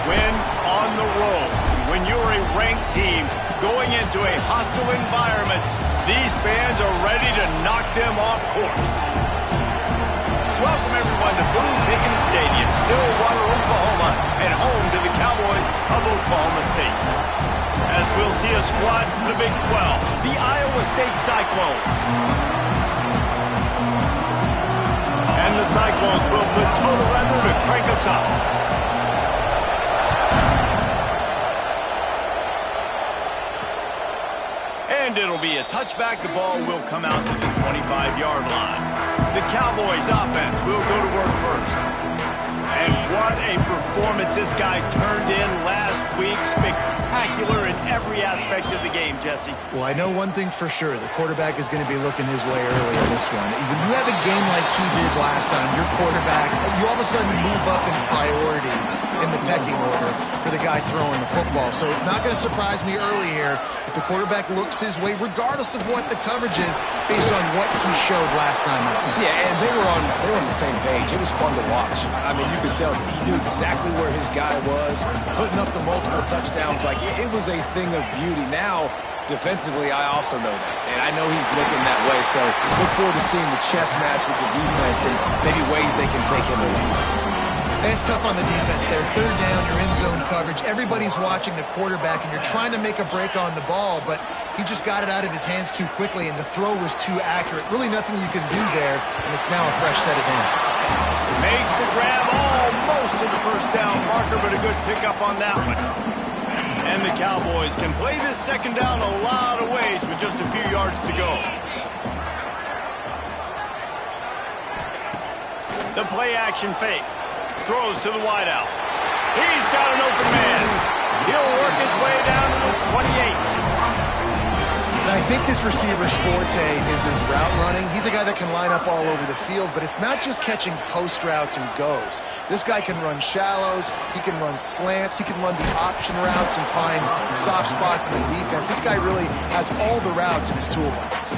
win on the road. When you're a ranked team going into a hostile environment, these fans are ready to knock them off course. Welcome everyone to Boone Pickens Stadium, Stillwater, Oklahoma, and home to the Cowboys of Oklahoma State. As we'll see a squad from the Big 12, the Iowa State Cyclones. And the Cyclones will put total leather to crank us up. And it'll be a touchback. The ball will come out to the 25-yard line. The Cowboys offense will go to work first. And what a performance this guy turned in last week. Spectacular in every aspect of the game, Jesse. Well, I know one thing for sure. The quarterback is going to be looking his way early in this one. When you have a game like he did last time, your quarterback, you all of a sudden move up in priority in the pecking order for the guy throwing the football. So it's not going to surprise me early here if the quarterback looks his way, regardless of what the coverage is, based on what he showed last time out. Yeah, and they were on the same page. It was fun to watch. I mean, you could tell he knew exactly where his guy was, putting up the multiple touchdowns. Like, it was a thing of beauty. Now, defensively, I also know that. And I know he's looking that way. So look forward to seeing the chess match with the defense and maybe ways they can take him away. And it's tough on the defense there. Third down, you're in zone coverage. Everybody's watching the quarterback, and you're trying to make a break on the ball, but he just got it out of his hands too quickly, and the throw was too accurate. Really nothing you can do there, and it's now a fresh set of downs. Makes the grab almost to the first down marker, but a good pickup on that one. And the Cowboys can play this second down a lot of ways with just a few yards to go. The play action fake. Throws to the wideout. He's got an open man. He'll work his way down to the 28. And I think this receiver's forte is his route running. He's a guy that can line up all over the field, but it's not just catching post routes and goes. This guy can run shallows. He can run slants. He can run the option routes and find soft spots in the defense. This guy really has all the routes in his toolbox.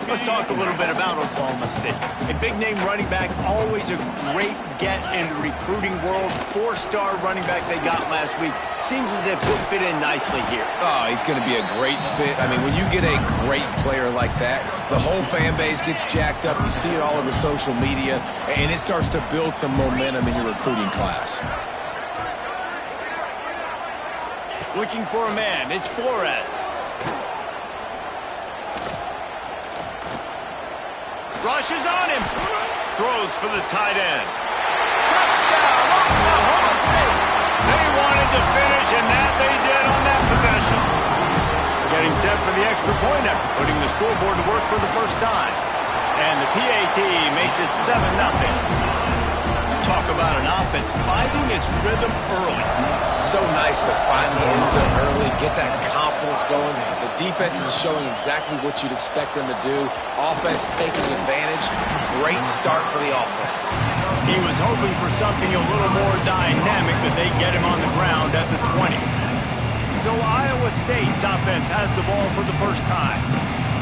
Let's talk a little bit about Oklahoma State. A big-name running back, always a great get in the recruiting world. Four-star running back they got last week. Seems as if he'll fit in nicely here. Oh, he's going to be a great fit. I mean, when you get a great player like that, the whole fan base gets jacked up. You see it all over social media, and it starts to build some momentum in your recruiting class. Looking for a man. It's Flores. Rushes on him. Throws for the tight end. Touchdown, Oklahoma State. They wanted to finish, and that they did on that possession. Getting set for the extra point after putting the scoreboard to work for the first time. And the PAT makes it 7-0. Talk about an offense finding its rhythm early. So nice to find the end zone early, get that confidence going. The defense is showing exactly what you'd expect them to do. Offense taking advantage. Great start for the offense. He was hoping for something a little more dynamic, but they get him on the ground at the 20. So Iowa State's offense has the ball for the first time.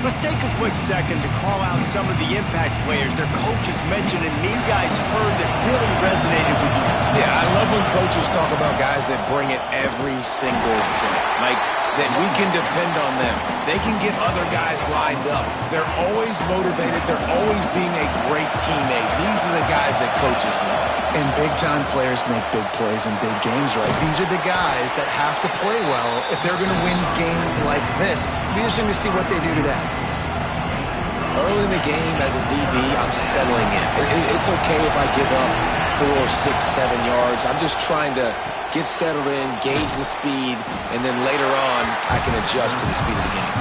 Let's take a quick second to call out some of the impact players their coaches mentioned and me guys heard that really resonated with you. Yeah, I love when coaches talk about guys that bring it every single day. Like, that we can depend on them. They can get other guys lined up. They're always motivated. They're always being a great teammate. These are the guys that coaches love. And big-time players make big plays in big games, right? These are the guys that have to play well if they're going to win games like this. It'll be interesting to see what they do today. Early in the game, as a DB, I'm settling in. It's okay if I give up 4, 6, 7 yards. I'm just trying to get settled in, gauge the speed, and then later on, I can adjust to the speed of the game.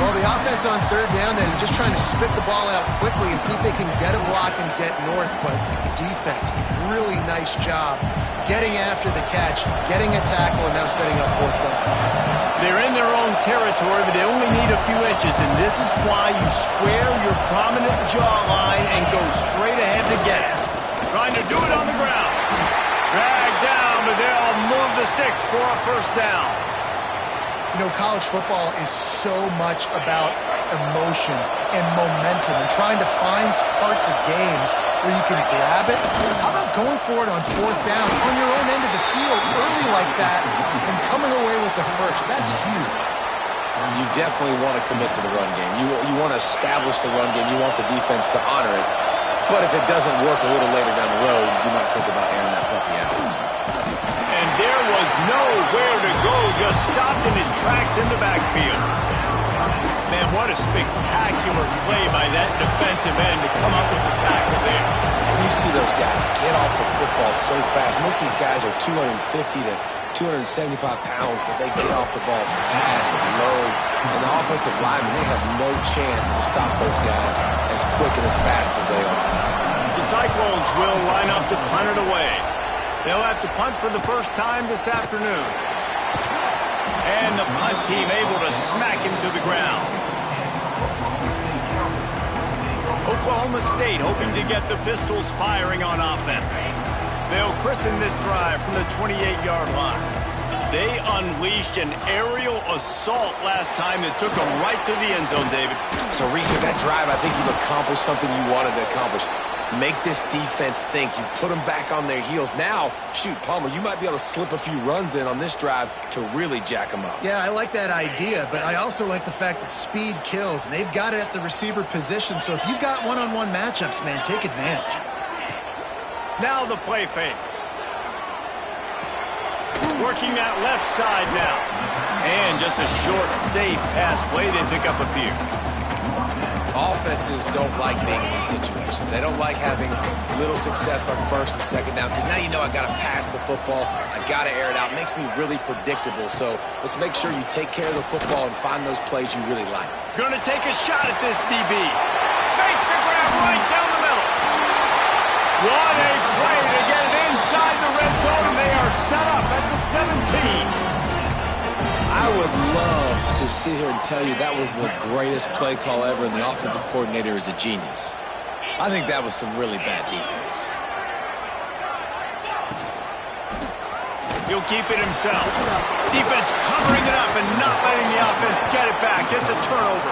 Well, the offense on third down, they're just trying to spit the ball out quickly and see if they can get a block and get north, but defense, really nice job getting after the catch, getting a tackle, and now setting up fourth down. They're in their own territory, but they only need a few inches, and this is why you square your prominent jawline and go straight ahead to get it. Trying to do it on the ground. Dragged down, but they'll move the sticks for a first down. You know, college football is so much about emotion and momentum and trying to find parts of games where you can grab it. How about going for it on fourth down on your own end of the field early like that and coming away with the first? That's huge. You definitely want to commit to the run game. You want to establish the run game. You want the defense to honor it. But if it doesn't work a little later down the road, you might think about airing that puppy out. And there was nowhere to go, just stopped in his tracks in the backfield. Man, what a spectacular play by that defensive end to come up with the tackle there. And you see those guys get off the football so fast. Most of these guys are 250 to 275 pounds, but they get off the ball fast and low. And the offensive linemen, they have no chance to stop those guys as quick and as fast as they are. The Cyclones will line up to punt it away. They'll have to punt for the first time this afternoon. And the punt team able to smack him to the ground. Oklahoma State hoping to get the Pistols firing on offense. They'll christen this drive from the 28-yard line. They unleashed an aerial assault last time that took them right to the end zone, David. So, Reese, with that drive, I think you've accomplished something you wanted to accomplish. Make this defense think. You put them back on their heels. Now, shoot, Palmer, you might be able to slip a few runs in on this drive to really jack them up. Yeah, I like that idea, but I also like the fact that speed kills, and they've got it at the receiver position. So if you've got one-on-one matchups, man, take advantage. Now the play fake. Working that left side now. And just a short, safe pass play. They pick up a few. Offenses don't like being in these situations. They don't like having little success on first and second down because now you know I got to pass the football. I got to air it out. It makes me really predictable. So let's make sure you take care of the football and find those plays you really like. Going to take a shot at this DB. Makes the grab right down the middle. What a play to get it inside the red zone, and they are set up at the 17. I would love to sit here and tell you that was the greatest play call ever, and the offensive coordinator is a genius. I think that was some really bad defense. He'll keep it himself. Defense covering it up and not letting the offense get it back. It's a turnover.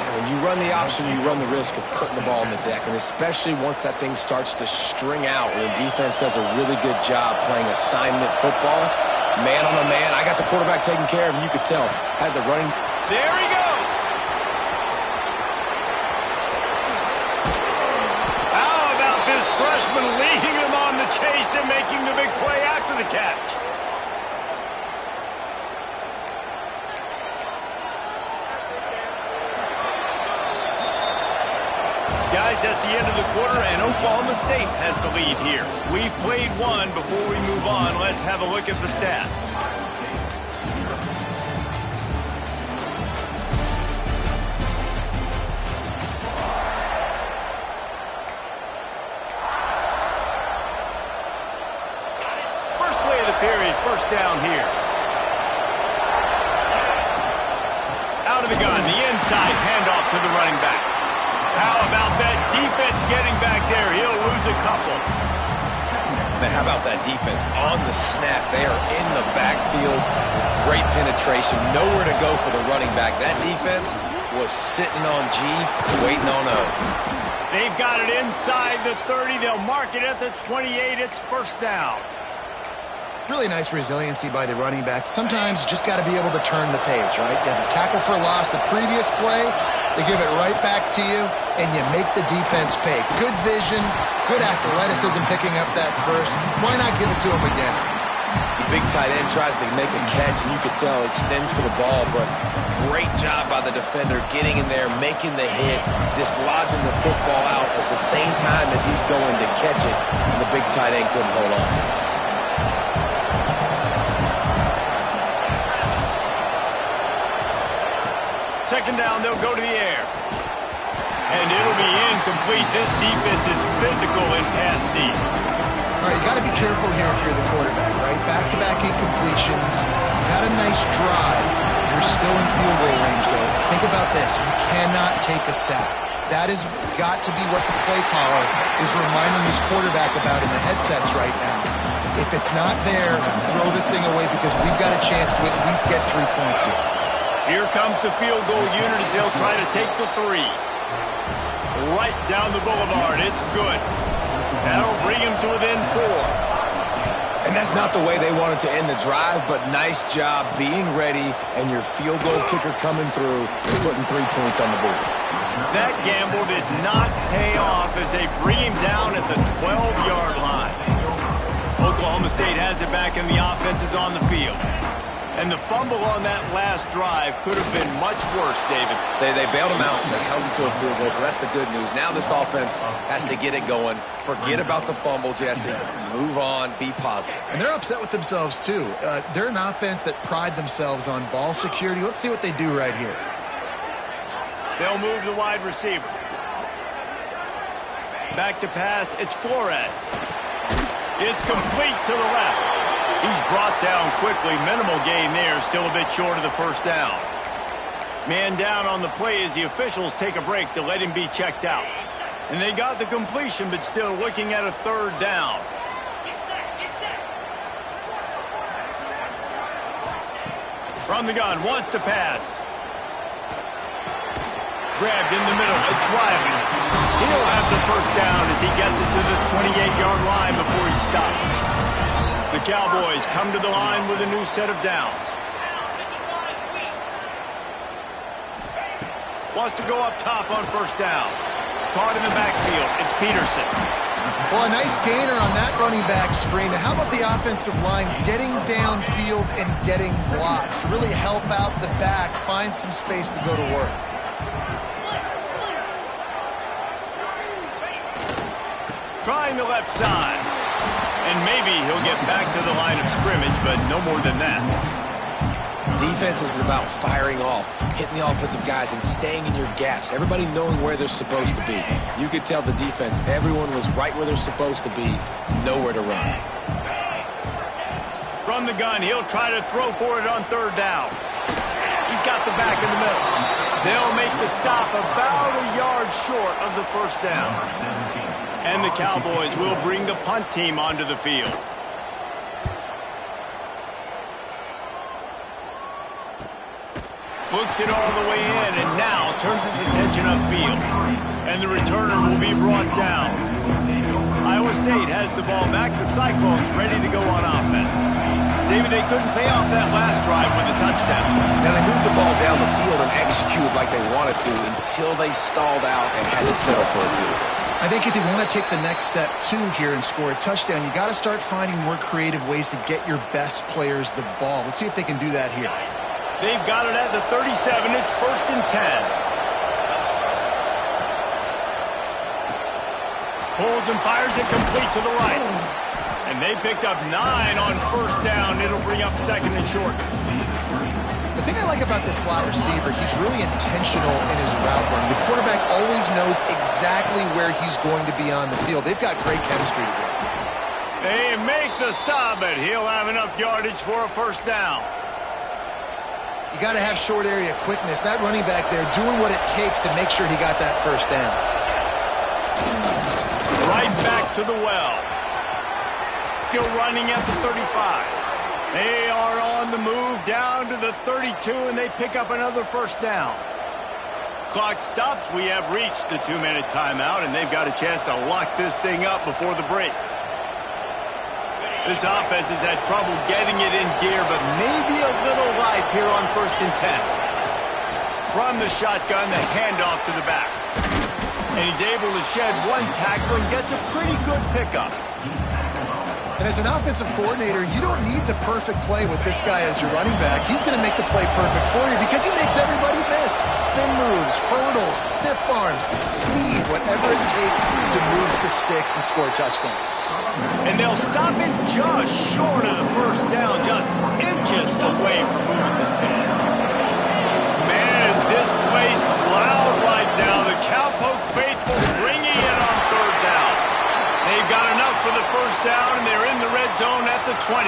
And when you run the option, you run the risk of putting the ball on the deck, and especially once that thing starts to string out, when the defense does a really good job playing assignment football, man on a man. I got the quarterback taken care of, and you could tell. Had the running. There he goes. How about this freshman leading him on the chase and making the big play after the catch? Guys, that's the end of the quarter, and Oklahoma State has the lead here. We've played one. Before we move on, let's have a look at the stats. First play of the period, first down here. Out of the gun, the inside handoff to the running back. How about that defense getting back there? He'll lose a couple. Man, how about that defense? On the snap, they are in the backfield with great penetration. Nowhere to go for the running back. That defense was sitting on G, waiting on O. They've got it inside the 30. They'll mark it at the 28. It's first down. Really nice resiliency by the running back. Sometimes you just got to be able to turn the page, right? You have a tackle for a loss the previous play. They give it right back to you, and you make the defense pay. Good vision, good athleticism picking up that first. Why not give it to him again? The big tight end tries to make a catch, and you could tell extends for the ball, but great job by the defender getting in there, making the hit, dislodging the football out at the same time as he's going to catch it, and the big tight end couldn't hold on to it. Second down, they'll go to the air. And it'll be incomplete. This defense is physical and pass deep. All right, you got to be careful here if you're the quarterback, right? Back-to-back incompletions. You got a nice drive. You're still in field goal range, though. Think about this. You cannot take a sack. That has got to be what the play caller is reminding his quarterback about in the headsets right now. If it's not there, throw this thing away because we've got a chance to at least get 3 points here. Here comes the field goal unit as they'll try to take the 3. Right down the boulevard. It's good. That'll bring him to within 4. And that's not the way they wanted to end the drive, but nice job being ready and your field goal kicker coming through and putting 3 points on the board. That gamble did not pay off as they bring him down at the 12-yard line. Oklahoma State has it back and the offense is on the field. And the fumble on that last drive could have been much worse, David. They bailed him out. They held him to a field goal, so that's the good news. Now this offense has to get it going. Forget about the fumble, Jesse. Move on. Be positive. And they're upset with themselves, too. They're an offense that pride themselves on ball security. Let's see what they do right here. They'll move the wide receiver. Back to pass. It's Flores. It's complete to the left. He's brought down quickly. Minimal gain there. Still a bit short of the first down. Man down on the play as the officials take a break to let him be checked out. And they got the completion, but still looking at a 3rd down. From the gun, wants to pass. Grabbed in the middle. It's Riley. He'll have the first down as he gets it to the 28-yard line before he stops. The Cowboys come to the line with a new set of downs. Wants to go up top on first down. Caught in the backfield. It's Peterson. Well, a nice gainer on that running back screen. How about the offensive line getting downfield and getting blocks to really help out the back, find some space to go to work? Trying the left side. And maybe he'll get back to the line of scrimmage, but no more than that. Defense is about firing off, hitting the offensive guys, and staying in your gaps. Everybody knowing where they're supposed to be. You could tell the defense, everyone was right where they're supposed to be, nowhere to run. From the gun, he'll try to throw for it on 3rd down. He's got the back in the middle. They'll make the stop about a yard short of the first down. And the Cowboys will bring the punt team onto the field. Books it all the way in and now turns his attention upfield. And the returner will be brought down. Iowa State has the ball back. The Cyclones ready to go on offense. David, they couldn't pay off that last drive with a touchdown. Now they moved the ball down the field and executed like they wanted to until they stalled out and had to settle for a field goal. I think if you want to take the next step, too, here and score a touchdown, you got to start finding more creative ways to get your best players the ball. Let's see if they can do that here. They've got it at the 37. It's 1st and 10. Pulls and fires it complete to the right. And they picked up 9 on first down. It'll bring up 2nd and short. The thing I like about this slot receiver, he's really intentional in his route run. The quarterback always knows exactly where he's going to be on the field. They've got great chemistry together. They make the stop, but he'll have enough yardage for a first down. You got to have short area quickness. That running back there doing what it takes to make sure he got that first down. Right back to the well. Still running at the 35. They are on the move down to the 32, and they pick up another first down. Clock stops. We have reached the 2-minute timeout, and they've got a chance to lock this thing up before the break. This offense has had trouble getting it in gear, but maybe a little life here on 1st and 10. From the shotgun, the handoff to the back. And he's able to shed one tackle and gets a pretty good pickup. And as an offensive coordinator, you don't need the perfect play with this guy as your running back. He's going to make the play perfect for you because he makes everybody miss. Spin moves, hurdles, stiff arms, speed, whatever it takes to move the sticks and score touchdowns. And they'll stop him just short of the first down, just inches away from moving the sticks. Man, is this place loud right now. The Cowpoke faithful bringing it on 3rd down. They've got enough for the first down, and they're in the red zone at the 20.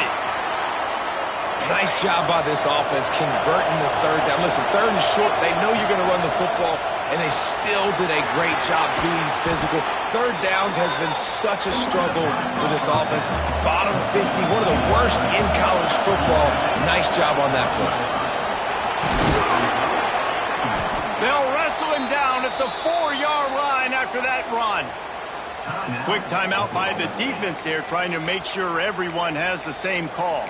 Nice job by this offense converting the 3rd down. Listen, 3rd and short, they know you're going to run the football, and they still did a great job being physical. 3rd downs has been such a struggle for this offense. Bottom 50, one of the worst in college football. Nice job on that play. They'll wrestle him down at the 4-yard line after that run. Quick timeout by the defense there, trying to make sure everyone has the same call.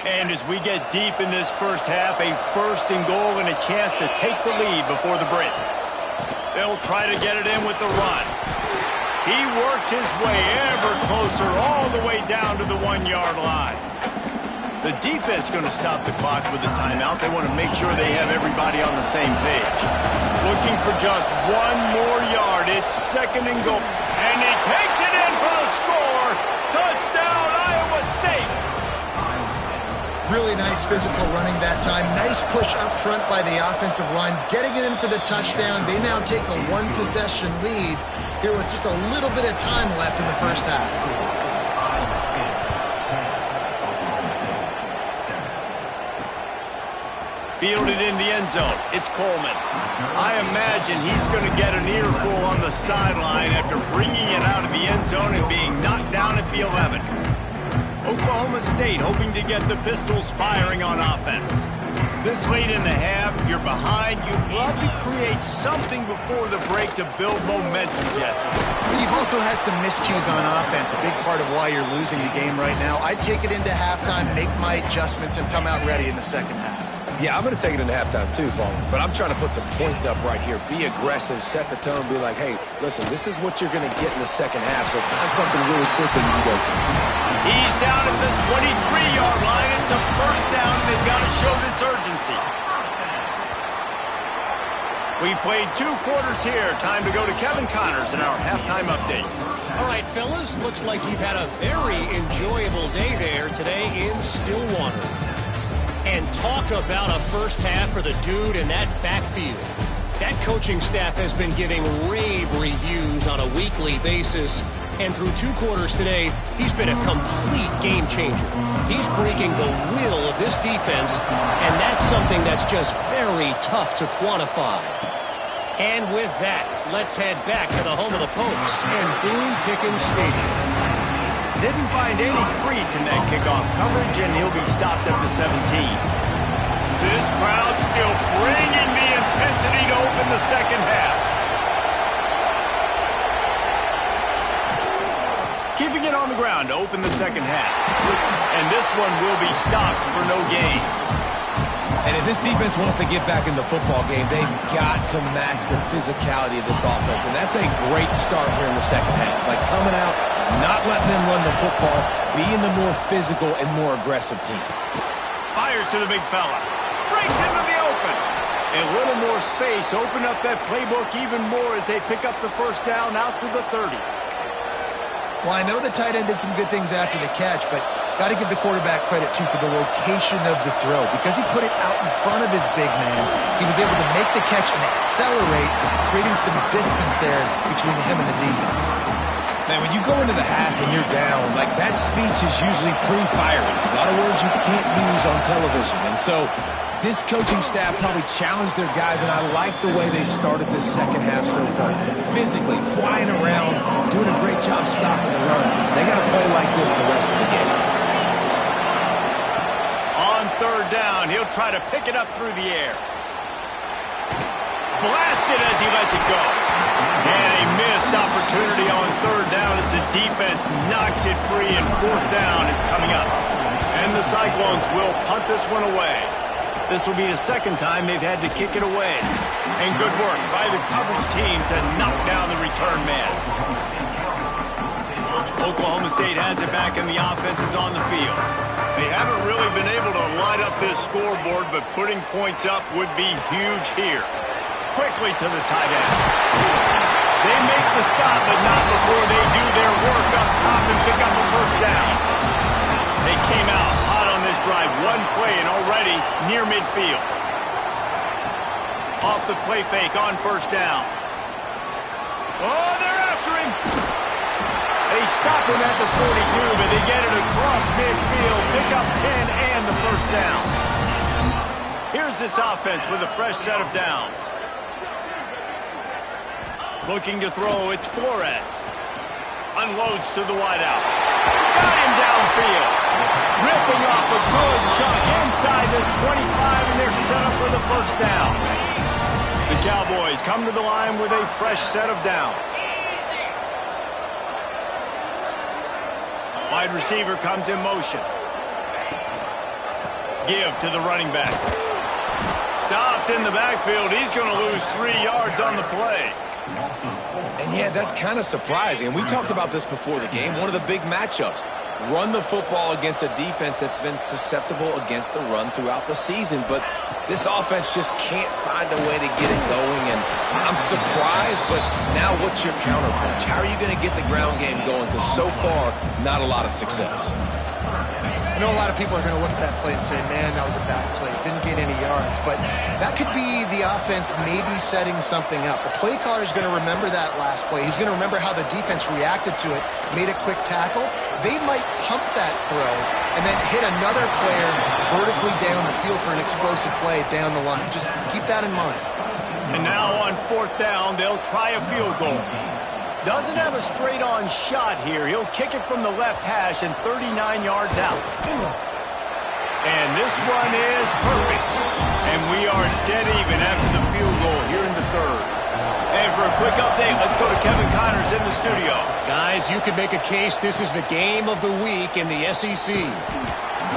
And as we get deep in this first half, a 1st and goal and a chance to take the lead before the break. They'll try to get it in with the run. He works his way ever closer all the way down to the 1-yard line. The defense going to stop the clock with a timeout. They want to make sure they have everybody on the same page. Looking for just 1 more yard. It's 2nd and goal. And he takes it in for the score. Touchdown, Iowa State. Really nice physical running that time. Nice push up front by the offensive line. Getting it in for the touchdown. They now take a 1-possession lead here with just a little bit of time left in the first half. Fielded in the end zone. It's Coleman. I imagine he's going to get an earful on the sideline after bringing it out of the end zone and being knocked down at the 11. Oklahoma State hoping to get the Pistols firing on offense. This late in the half, you're behind. You'd love to create something before the break to build momentum, Jesse. You've also had some miscues on offense, a big part of why you're losing the game right now. I'd take it into halftime, make my adjustments, and come out ready in the second half. Yeah, I'm going to take it into halftime too, Paul. But I'm trying to put some points up right here. Be aggressive, set the tone, be like, hey, listen, this is what you're going to get in the second half, so find something really quickly you can go to. He's down at the 23-yard line. It's a 1st down. They've got to show this urgency. We've played 2 quarters here. Time to go to Kevin Connors in our halftime update. All right, fellas, looks like you've had a very enjoyable day there today in Stillwater. And talk about a first half for the dude in that backfield. That coaching staff has been giving rave reviews on a weekly basis. And through 2 quarters today, he's been a complete game changer. He's breaking the will of this defense, and that's something that's just very tough to quantify. And with that, let's head back to the home of the Pokes and Boone Pickens Stadium. Didn't find any crease in that kickoff coverage, and he'll be stopped at the 17. This crowd still bringing the intensity to open the second half. Keeping it on the ground to open the second half. And this one will be stopped for no gain. And if this defense wants to get back in the football game, they've got to match the physicality of this offense. And that's a great start here in the second half. Like coming out, not letting them run the football, being the more physical and more aggressive team. Fires to the big fella. Breaks into the open. A little more space. Open up that playbook even more as they pick up the 1st down out to the 30. Well, I know the tight end did some good things after the catch, but got to give the quarterback credit, too, for the location of the throw. Because he put it out in front of his big man, he was able to make the catch and accelerate, creating some distance there between him and the defense. Man, when you go into the half and you're down, like that speech is usually pre-firing. A lot of words you can't use on television. And so this coaching staff probably challenged their guys, and I like the way they started this second half so far. Physically, flying around, doing a great job stopping the run. They got to play like this the rest of the game. On 3rd down, he'll try to pick it up through the air. Blasted as he lets it go. And a missed opportunity on 3rd down as the defense knocks it free, and 4th down is coming up. And the Cyclones will punt this one away. This will be the 2nd time they've had to kick it away. And good work by the coverage team to knock down the return man. Oklahoma State has it back, and the offense is on the field. They haven't really been able to light up this scoreboard, but putting points up would be huge here. Quickly to the tight end. They make the stop, but not before they do their work up top and pick up a 1st down. They came out hot on this drive. 1 play and already near midfield. Off the play fake on 1st down. Oh, they're after him. They stop him at the 42, but they get it across midfield. Pick up 10 and the 1st down. Here's this offense with a fresh set of downs. Looking to throw, it's Flores. Unloads to the wideout. Got him downfield. Ripping off a good chunk inside the 25, and they're set up for the first down. The Cowboys come to the line with a fresh set of downs. Wide receiver comes in motion. Give to the running back. Stopped in the backfield. He's going to lose 3 yards on the play. And yeah, that's kind of surprising. And we talked about this before the game. One of the big matchups. Run the football against a defense that's been susceptible against the run throughout the season. But this offense just can't find a way to get it going. And I'm surprised, but now what's your counterpunch? How are you going to get the ground game going? Because so far, not a lot of success. I know a lot of people are going to look at that play and say, man, that was a bad play. Didn't get any yards. But that could be the offense maybe setting something up. The play caller is going to remember that last play. He's going to remember how the defense reacted to it, made a quick tackle. They might pump that throw and then hit another player vertically down the field for an explosive play down the line. Just keep that in mind. And now on 4th down, they'll try a field goal. Doesn't have a straight-on shot here. He'll kick it from the left hash and 39 yards out. And this one is perfect. And we are dead even after the field goal here in the 3rd. And for a quick update, let's go to Kevin Connors in the studio. Guys, you could make a case this is the game of the week in the SEC.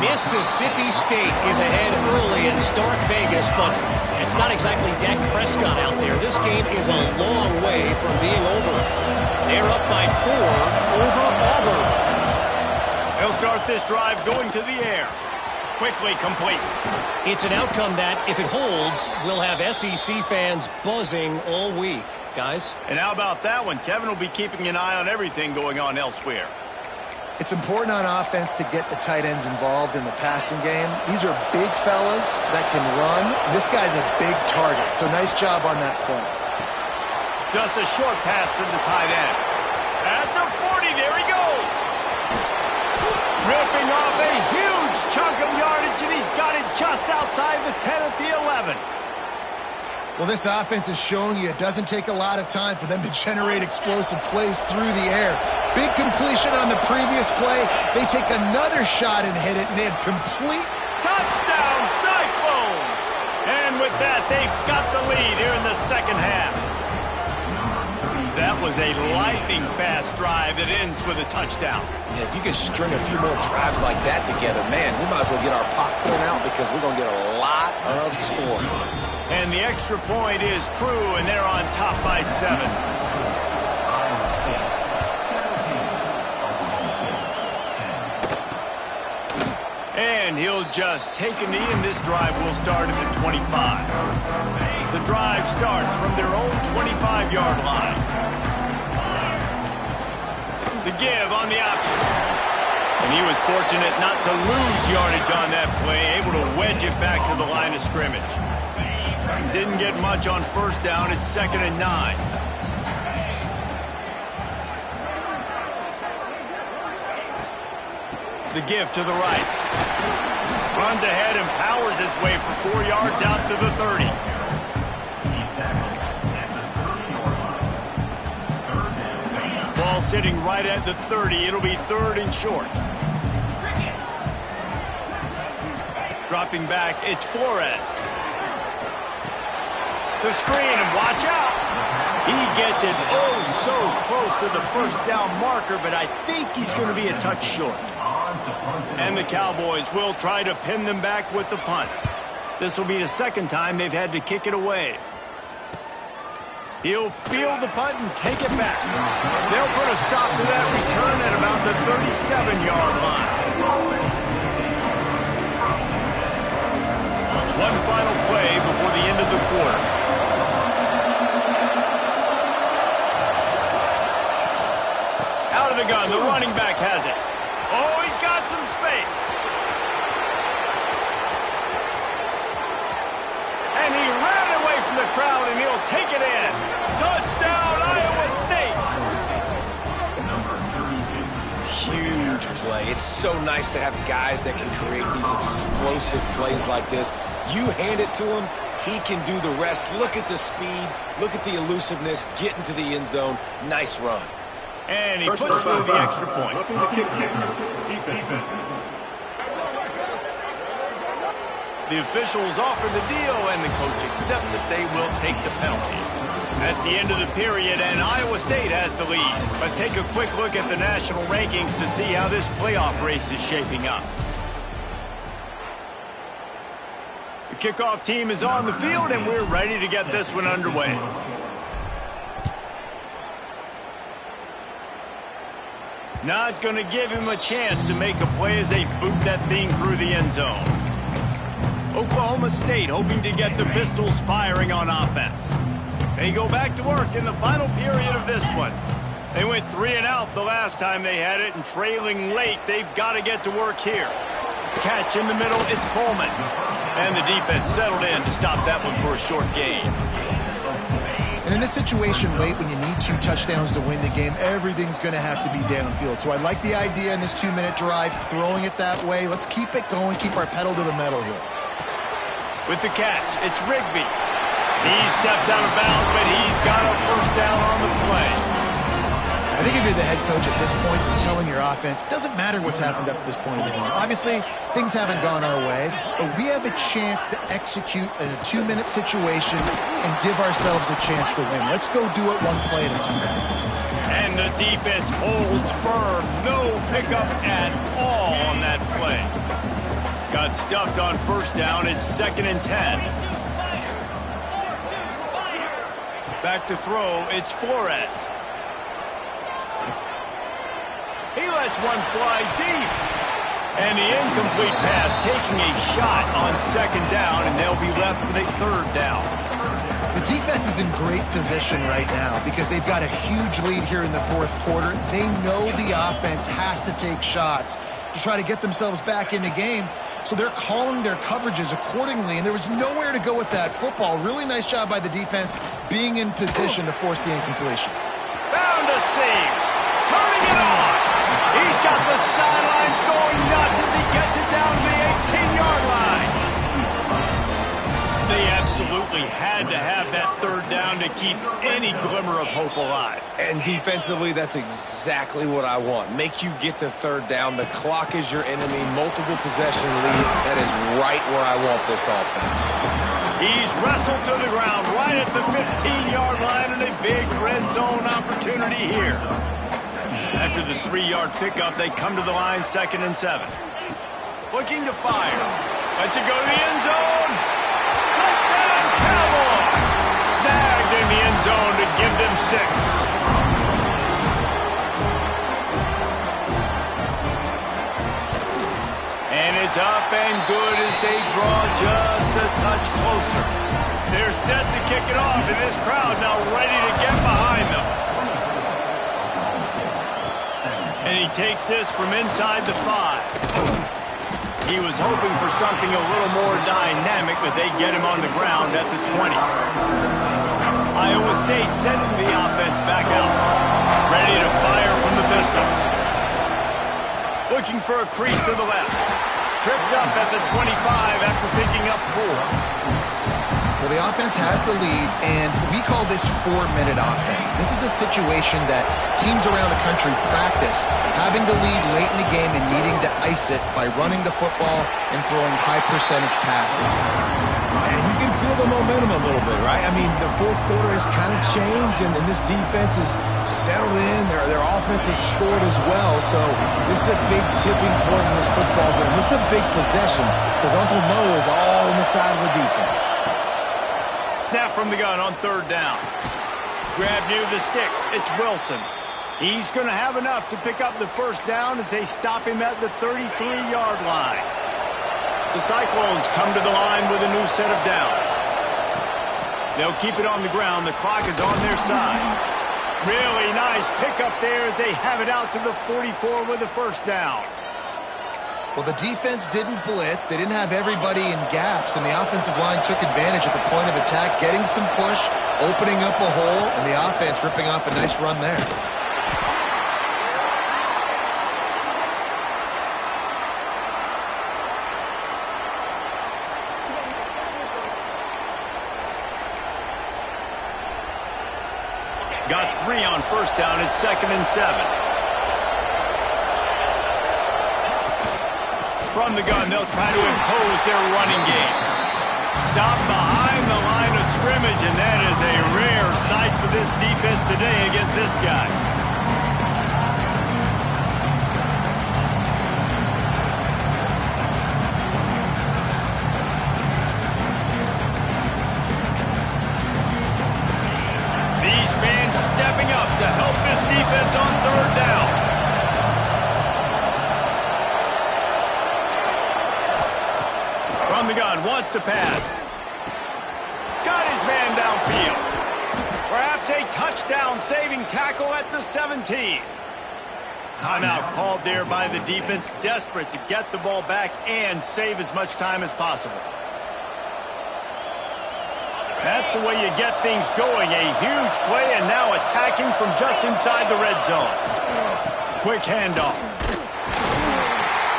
Mississippi State is ahead early in Stark Vegas, but it's not exactly Dak Prescott out there. This game is a long way from being over. They're up by 4 over Auburn. They'll start this drive going to the air. Quickly complete. It's an outcome that, if it holds, will have SEC fans buzzing all week. Guys? And how about that one? Kevin will be keeping an eye on everything going on elsewhere. It's important on offense to get the tight ends involved in the passing game. These are big fellas that can run. This guy's a big target, so nice job on that play. Just a short pass to the tight end. At the 40, there he goes. Ripping off a huge chunk of yardage, and he's got it just outside the 10 at the 11. Well, this offense has shown you it doesn't take a lot of time for them to generate explosive plays through the air. Big completion on the previous play. They take another shot and hit it, and they have complete touchdown Cyclones. And with that, they've got the lead here in the second half. That was a lightning-fast drive that ends with a touchdown. Yeah, if you can string a few more drives like that together, man, we might as well get our popcorn out because we're going to get a lot of scoring. And the extra point is true, and they're on top by 7. And he'll just take a knee, and this drive will start at the 25. The drive starts from their own 25-yard line. The give on the option. And he was fortunate not to lose yardage on that play, able to wedge it back to the line of scrimmage. Didn't get much on 1st down. It's 2nd and 9. The give to the right. Runs ahead and powers his way for 4 yards out to the 30. Ball sitting right at the 30. It'll be 3rd and short. Dropping back, it's Flores. The screen, and watch out. He gets it so close to the 1st down marker, but I think he's going to be a touch short. And the Cowboys will try to pin them back with the punt. This will be the 2nd time they've had to kick it away. He'll field the punt and take it back. They'll put a stop to that return at about the 37-yard line. One final play before the end of the quarter. Out of the gun, the running back has it. Oh, he's got some space. And he ran away from the crowd, and he'll take it in. Touchdown, Iowa State. Huge play. It's so nice to have guys that can create these explosive plays like this. You hand it to him, he can do the rest. Look at the speed. Look at the elusiveness. Get into the end zone. Nice run. And he puts through the extra point. The officials offer the deal, and the coach accepts it. They will take the penalty. That's the end of the period, and Iowa State has the lead. Let's take a quick look at the national rankings to see how this playoff race is shaping up. The kickoff team is on the field, and we're ready to get this one underway. Not going to give him a chance to make a play as they boot that thing through the end zone. Oklahoma State hoping to get the Pistols firing on offense. They go back to work in the final period of this one. They went 3 and out the last time they had it, and trailing late, they've got to get to work here. Catch in the middle, it's Coleman. And the defense settled in to stop that one for a short gain. And in this situation late, when you need 2 touchdowns to win the game, everything's going to have to be downfield. So I like the idea in this 2-minute drive, throwing it that way. Let's keep it going, keep our pedal to the metal here. With the catch, it's Rigby. He steps out of bounds, but he's got a first down on the play. I think if you're the head coach at this point, you're telling your offense, it doesn't matter what's happened up to this point of the game. Obviously, things haven't gone our way, but we have a chance to execute in a 2-minute situation and give ourselves a chance to win. Let's go do it one play at a time. And the defense holds firm. No pickup at all on that play. Got stuffed on first down. It's 2nd and 10. Back to throw. It's Flores. He lets one fly deep. And the incomplete pass taking a shot on 2nd down, and they'll be left with a 3rd down. The defense is in great position right now because they've got a huge lead here in the 4th quarter. They know the offense has to take shots to try to get themselves back in the game. So they're calling their coverages accordingly, and there was nowhere to go with that football. Really nice job by the defense being in position to force the incompletion. Found a seam. Turning it on. He's got the sidelines going nuts as he gets it down to the 18-yard line. They absolutely had to have that 3rd down to keep any glimmer of hope alive. And defensively, that's exactly what I want. Make you get the 3rd down. The clock is your enemy. Multiple possession lead. That is right where I want this offense. He's wrestled to the ground right at the 15-yard line, and a big red zone opportunity here. After the 3-yard pickup, they come to the line 2nd and 7. Looking to fire. Lets it go to the end zone. Touchdown, Cowboys! Snagged in the end zone to give them 6. And it's up and good as they draw just a touch closer. They're set to kick it off, and this crowd now ready to get behind them. And he takes this from inside the 5. He was hoping for something a little more dynamic, but they get him on the ground at the 20. Iowa State sending the offense back out. Ready to fire from the pistol. Looking for a crease to the left. Tripped up at the 25 after picking up 4. Well, the offense has the lead, and we call this 4-minute offense. This is a situation that teams around the country practice, having the lead late in the game and needing to ice it by running the football and throwing high-percentage passes. And you can feel the momentum a little bit, right? I mean, the 4th quarter has kind of changed, and this defense is settled in. Their offense has scored as well, so this is a big tipping point in this football game. This is a big possession because Uncle Mo is all on the side of the defense. Snap from the gun on 3rd down. Grab near the sticks. It's Wilson. He's going to have enough to pick up the 1st down as they stop him at the 33-yard line. The Cyclones come to the line with a new set of downs. They'll keep it on the ground. The clock is on their side. Really nice pickup there as they have it out to the 44 with the 1st down. Well, the defense didn't blitz. They didn't have everybody in gaps, and the offensive line took advantage at the point of attack, getting some push, opening up a hole, and the offense ripping off a nice run there. got 3 on first down at 2nd and 7. From the gun, they'll try to impose their running game. Stop behind the line of scrimmage, and that is a rare sight for this defense today against this guy. These fans stepping up to help this defense on 3rd down. From the gun, wants to pass. Got his man downfield. Perhaps a touchdown-saving tackle at the 17. Timeout called there by the defense, desperate to get the ball back and save as much time as possible. That's the way you get things going. A huge play, and now attacking from just inside the red zone. Quick handoff.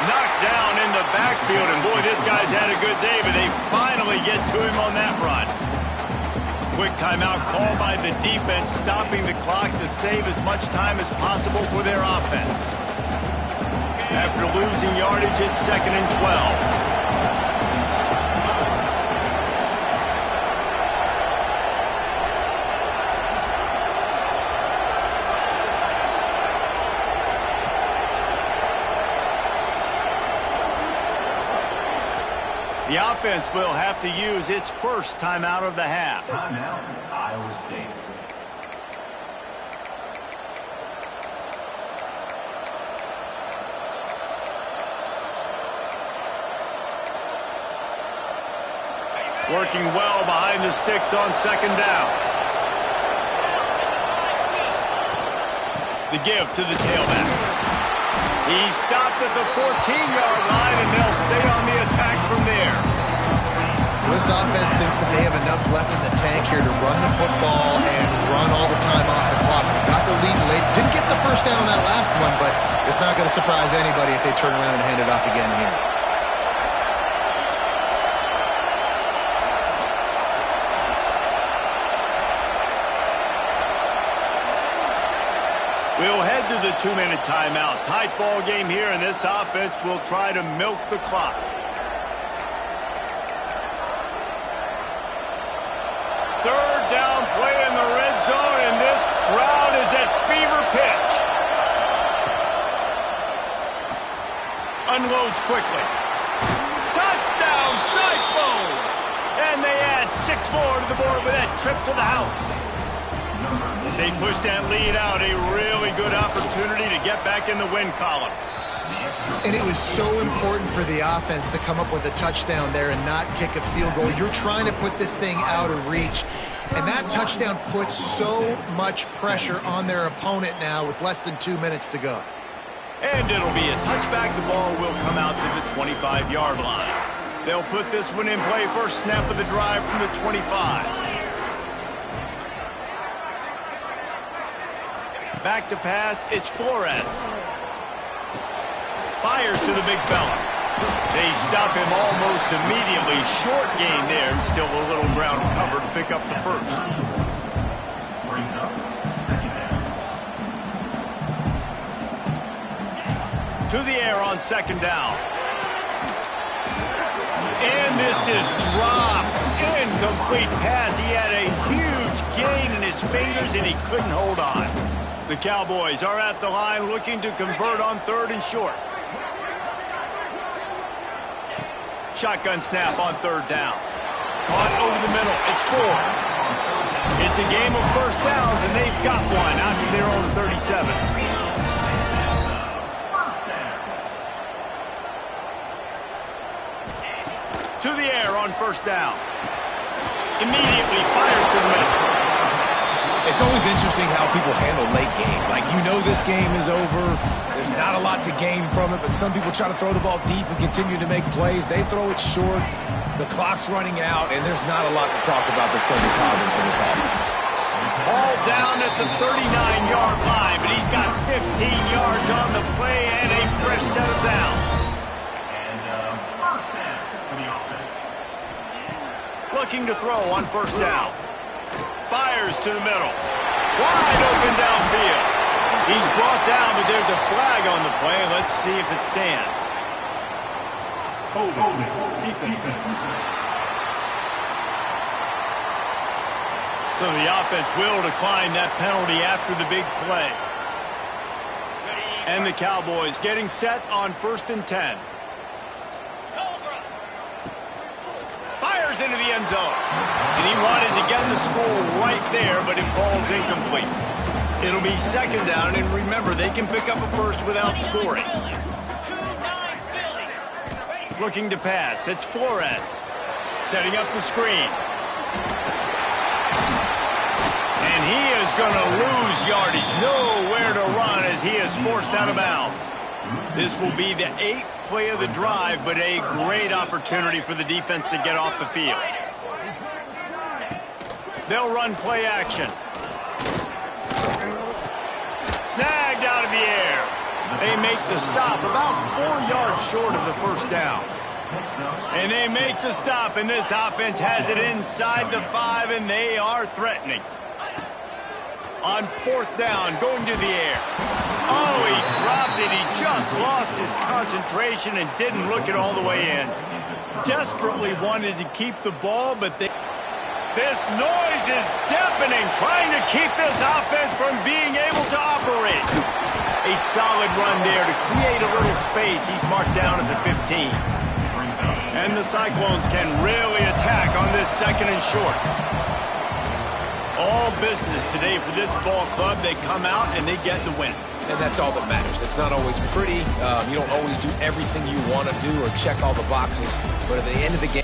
Knocked down in the backfield, and boy, this guy's had a good day, but they finally get to him on that run. Quick timeout called by the defense, stopping the clock to save as much time as possible for their offense. After losing yardage, it's 2nd and 12. The offense will have to use its first timeout of the half. Timeout, Iowa State. Working well behind the sticks on 2nd down. The give to the tailback. He stopped at the 14-yard line, and they'll stay on the attack from there. This offense thinks that they have enough left in the tank here to run the football and run all the time off the clock. They got the lead late. Didn't get the first down on that last one, but it's not going to surprise anybody if they turn around and hand it off again here. We'll head to the 2-minute timeout. Tight ball game here, and this offense will try to milk the clock. Third down play in the red zone, and this crowd is at fever pitch. Unloads quickly. Touchdown, Cyclones! And they add 6 more to the board with that trip to the house. As they push that lead out, a really good opportunity to get back in the win column. And it was so important for the offense to come up with a touchdown there and not kick a field goal. You're trying to put this thing out of reach. And that touchdown puts so much pressure on their opponent now with less than 2 minutes to go. And it'll be a touchback. The ball will come out to the 25-yard line. They'll put this one in play first snap of the drive from the 25. Back to pass, it's Flores. Fires to the big fella. They stop him almost immediately. Short gain there, and still a little ground cover to pick up the first. Brings up 2nd down. To the air on 2nd down. And this is dropped. Incomplete pass. He had a huge gain in his fingers, and he couldn't hold on. The Cowboys are at the line looking to convert on 3rd and short. Shotgun snap on 3rd down. Caught over the middle. It's 4. It's a game of first downs, and they've got one out to their own 37. To the air on 1st down. Immediately fires to the middle. It's always interesting how people handle late game. Like, you know this game is over. There's not a lot to gain from it, but some people try to throw the ball deep and continue to make plays. They throw it short. The clock's running out, and there's not a lot to talk about that's going to be positive for this offense. Ball down at the 39-yard line, but he's got 15 yards on the play and a fresh set of downs. And first down for the offense. Looking to throw on 1st down. Fires to the middle. Wide open downfield. He's brought down, but there's a flag on the play. Let's see if it stands. Holding. Defense. So the offense will decline that penalty after the big play. And the Cowboys getting set on 1st and 10. Fires into the end zone. And he wanted to get the score right there, but it falls incomplete. It'll be 2nd down, and remember, they can pick up a first without scoring. Looking to pass. It's Flores. Setting up the screen. And he is going to lose yardage. Nowhere to run as he is forced out of bounds. This will be the 8th play of the drive, but a great opportunity for the defense to get off the field. They'll run play action. Snagged out of the air. They make the stop about 4 yards short of the 1st down. And they make the stop, and this offense has it inside the 5, and they are threatening. On 4th down, going to the air. Oh, he dropped it. He just lost his concentration and didn't look it all the way in. Desperately wanted to keep the ball, but this noise is deafening, trying to keep this offense from being able to operate. A solid run there to create a little space. He's marked down at the 15. And the Cyclones can really attack on this 2nd and short. All business today for this ball club. They come out and they get the win. And that's all that matters. It's not always pretty. You don't always do everything you want to do or check all the boxes. But at the end of the game...